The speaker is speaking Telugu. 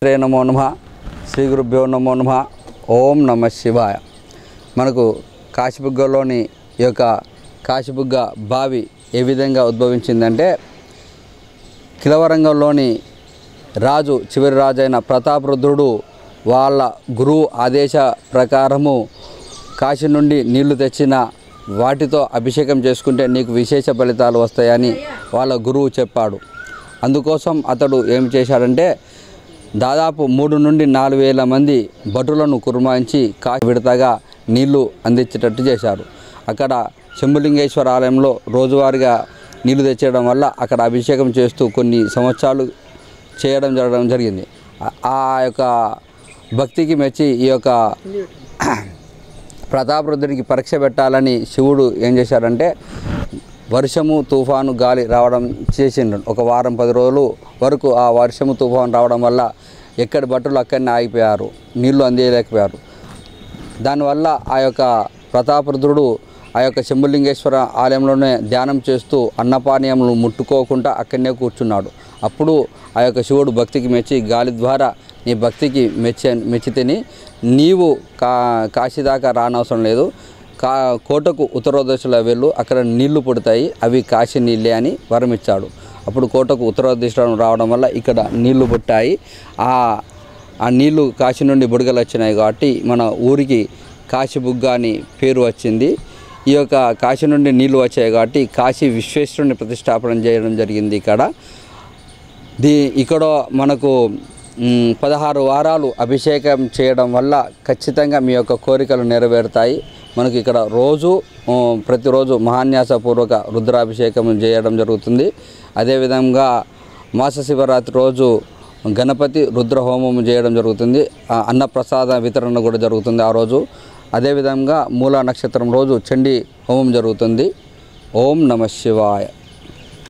శ్రీ నమో నమః శ్రీ గురుభ్యో నమో నమః ఓం నమ శివాయ. మనకు కాశీబుగ్గలోని ఈ యొక్క కాశీబుగ్గ బావి ఏ విధంగా ఉద్భవించిందంటే కిలవరంగంలోని రాజు చివరి రాజు అయిన ప్రతాపరుద్రుడు వాళ్ళ గురువు ఆదేశ ప్రకారము కాశీ నుండి నీళ్లు తెచ్చిన వాటితో అభిషేకం చేసుకుంటే నీకు విశేష ఫలితాలు వస్తాయని వాళ్ళ గురువు చెప్పాడు. అందుకోసం అతడు ఏం చేశాడంటే దాదాపు 3 నుండి 4 వేల మంది భటులను కుర్మాయించి కాశీ విడతగా నీళ్లు అందించేటట్టు చేశారు. అక్కడ శంభులింగేశ్వర ఆలయంలో రోజువారీగా నీళ్లు తెచ్చేయడం వల్ల అక్కడ అభిషేకం చేస్తూ కొన్ని సంవత్సరాలు జరగడం జరిగింది. ఆ యొక్క భక్తికి మెచ్చి ఈ యొక్క ప్రతాపరుద్రుడికి పరీక్ష పెట్టాలని శివుడు ఏం చేశారంటే వర్షము తుఫాను గాలి రావడం చేసిండు. ఒక వారం 10 రోజులు వరకు ఆ వర్షము తుఫాను రావడం వల్ల ఎక్కడి భటులు అక్కడనే ఆగిపోయారు, నీళ్లు అందించలేకపోయారు. దానివల్ల ఆ యొక్క ప్రతాపరుద్రుడు ఆ యొక్క శంభులింగేశ్వర ఆలయంలోనే ధ్యానం చేస్తూ అన్నపానీయములు ముట్టుకోకుండా అక్కడనే కూర్చున్నాడు. అప్పుడు ఆ యొక్క శివుడు భక్తికి మెచ్చి గాలి ద్వారా నీ భక్తికి మెచ్చితిని నీవు కాశీ దాకా రానవసరం లేదు, కోటకు ఉత్తర దిశలో వెళ్ళు, అక్కడ నీళ్లు పుడతాయి, అవి కాశీ నీళ్ళే అని వరం ఇచ్చాడు. అప్పుడు కోటకు ఉత్తర దిశలో రావడం వల్ల ఇక్కడ నీళ్లు పుట్టాయి. ఆ నీళ్లు కాశీ నుండి బుడగలు వచ్చినాయి కాబట్టి మన ఊరికి కాశీబుగ్గ అని పేరు వచ్చింది. ఈ యొక్క కాశీ నుండి నీళ్లు వచ్చాయి కాబట్టి కాశీ విశ్వేశ్వరుని ప్రతిష్టాపన చేయడం జరిగింది. ఇక్కడ మనకు 16 వారాలు అభిషేకం చేయడం వల్ల ఖచ్చితంగా మీ యొక్క కోరికలు నెరవేరుతాయి. మనకి ఇక్కడ ప్రతిరోజు మహాన్యాసపూర్వక రుద్రాభిషేకం చేయడం జరుగుతుంది. అదేవిధంగా మాస శివరాత్రి రోజు గణపతి రుద్ర హోమం చేయడం జరుగుతుంది. అన్నప్రసాద వితరణ కూడా జరుగుతుంది ఆ రోజు. అదేవిధంగా మూలా నక్షత్రం రోజు చండీ హోమం జరుగుతుంది. ఓం నమ శివాయ.